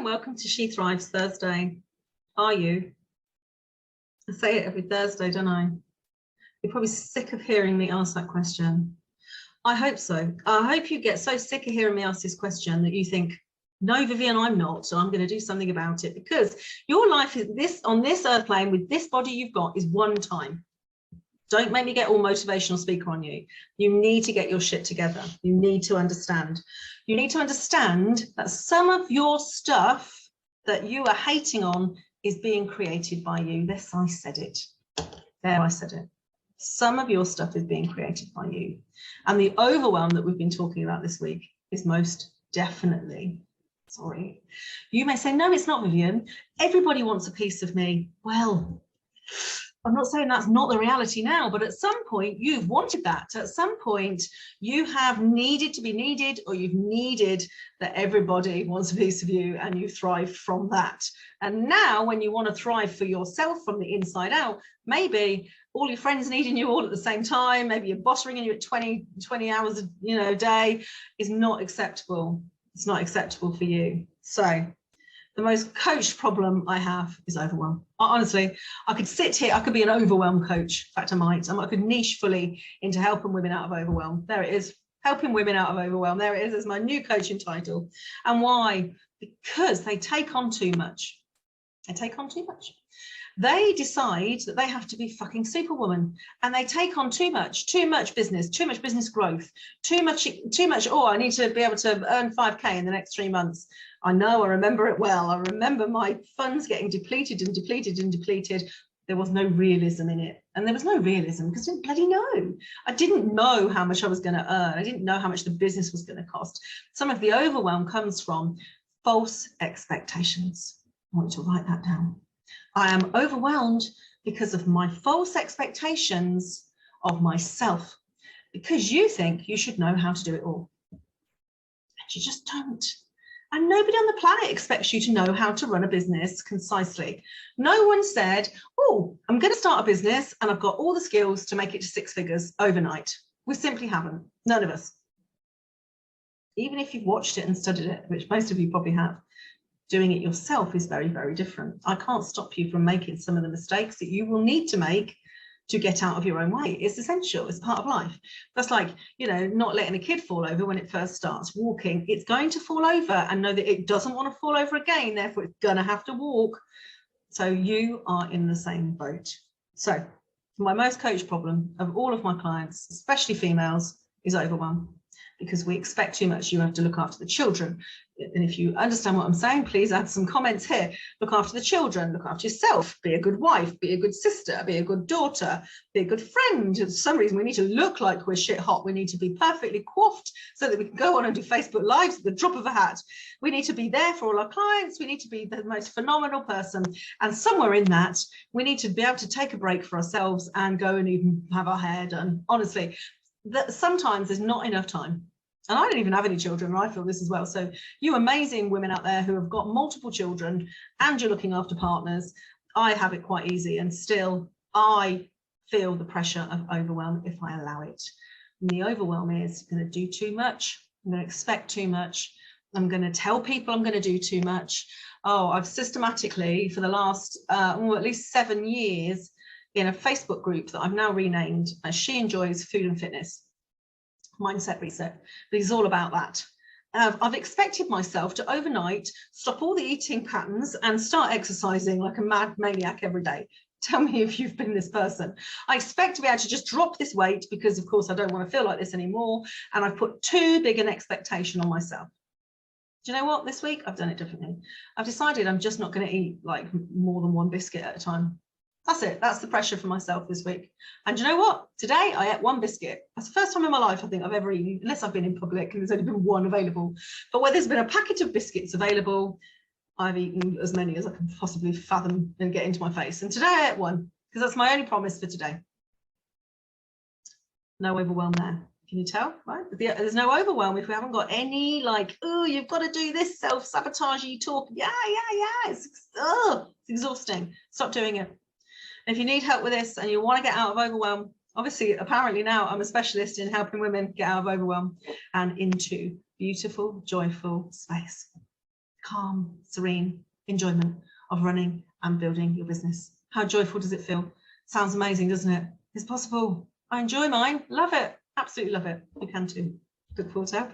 and welcome to She Thrives Thursday. Are you? I say it every Thursday, don't I? You're probably sick of hearing me ask that question. I hope so. I hope you get so sick of hearing me ask this question that you think, no, Vivian, I'm not, so I'm going to do something about it, because your life is this on this earth plane with this body you've got is one time. Don't make me get all motivational speaker on you. You need to get your shit together. You need to understand. You need to understand that some of your stuff that you are hating on is being created by you. Yes, I said it. There, I said it. Some of your stuff is being created by you. And the overwhelm that we've been talking about this week is most definitely, sorry. You may say, no, it's not, Vivian. Everybody wants a piece of me. Well, I'm not saying that's not the reality now, but at some point you've wanted that. At some point you have needed to be needed, or you've needed that everybody wants a piece of you, and you thrive from that. And now when you want to thrive for yourself from the inside out, maybe all your friends needing you all at the same time, maybe your boss ringing you at 20 hours a day is not acceptable. It's not acceptable for you. So the most coached problem I have is overwhelm. Honestly, I could sit here, I could be an overwhelm coach. In fact, I might. I could niche fully into helping women out of overwhelm. There it is, helping women out of overwhelm. There it is as my new coaching title. And why? Because they take on too much. They take on too much. They decide that they have to be fucking Superwoman, and they take on too much business, too much business growth, too much, oh, I need to be able to earn 5K in the next 3 months. I know, I remember it well. I remember my funds getting depleted and depleted and depleted. There was no realism in it. And there was no realism because I didn't bloody know. I didn't know how much I was going to earn. I didn't know how much the business was going to cost. Some of the overwhelm comes from false expectations. I want you to write that down. I am overwhelmed because of my false expectations of myself, because you think you should know how to do it all. And you just don't. And nobody on the planet expects you to know how to run a business concisely. No one said, oh, I'm going to start a business and I've got all the skills to make it to 6 figures overnight. We simply haven't. None of us. Even if you've watched it and studied it, which most of you probably have, doing it yourself is very, very different. I can't stop you from making some of the mistakes that you will need to make to get out of your own way. It's essential. It's part of life. That's like, you know, not letting a kid fall over when it first starts walking. It's going to fall over and know that it doesn't want to fall over again. Therefore, it's going to have to walk. So you are in the same boat. So my most coached problem of all of my clients, especially females, is overwhelm. Because we expect too much. You have to look after the children. And if you understand what I'm saying, please add some comments here. Look after the children, look after yourself, be a good wife, be a good sister, be a good daughter, be a good friend. For some reason, we need to look like we're shit hot. We need to be perfectly coiffed so that we can go on and do Facebook Lives at the drop of a hat. We need to be there for all our clients. We need to be the most phenomenal person. And somewhere in that, we need to be able to take a break for ourselves and go and even have our hair done. Honestly, sometimes there's not enough time. And I don't even have any children, and I feel this as well. So you amazing women out there who have got multiple children and you're looking after partners, I have it quite easy, and still I feel the pressure of overwhelm if I allow it. And the overwhelm is I'm going to do too much. I'm going to expect too much. I'm going to tell people I'm going to do too much. Oh, I've systematically for the last at least 7 years in a Facebook group that I've now renamed as She Enjoys Food and Fitness. Mindset reset, but it's all about that. I've expected myself to overnight stop all the eating patterns and start exercising like a mad maniac every day. Tell me if you've been this person. I expect to be able to just drop this weight because of course I don't want to feel like this anymore, and I've put too big an expectation on myself. Do you know what? This week I've done it differently. I've decided I'm just not going to eat like more than 1 biscuit at a time. That's it. That's the pressure for myself this week. And you know what? Today I ate 1 biscuit. That's the first time in my life I think I've ever eaten, unless I've been in public and there's only been 1 available. But where there's been a packet of biscuits available, I've eaten as many as I can possibly fathom and get into my face. And today I ate 1 because that's my only promise for today. No overwhelm there. Can you tell? Right? There's no overwhelm if we haven't got any like, oh, you've got to do this self-sabotage-y talk. Yeah. It's exhausting. Stop doing it. If you need help with this and you want to get out of overwhelm, obviously, apparently now I'm a specialist in helping women get out of overwhelm and into beautiful, joyful space. calm, serene enjoyment of running and building your business. How joyful does it feel? Sounds amazing, doesn't it? It's possible. I enjoy mine. Love it. Absolutely love it. You can too. Look forward to helping.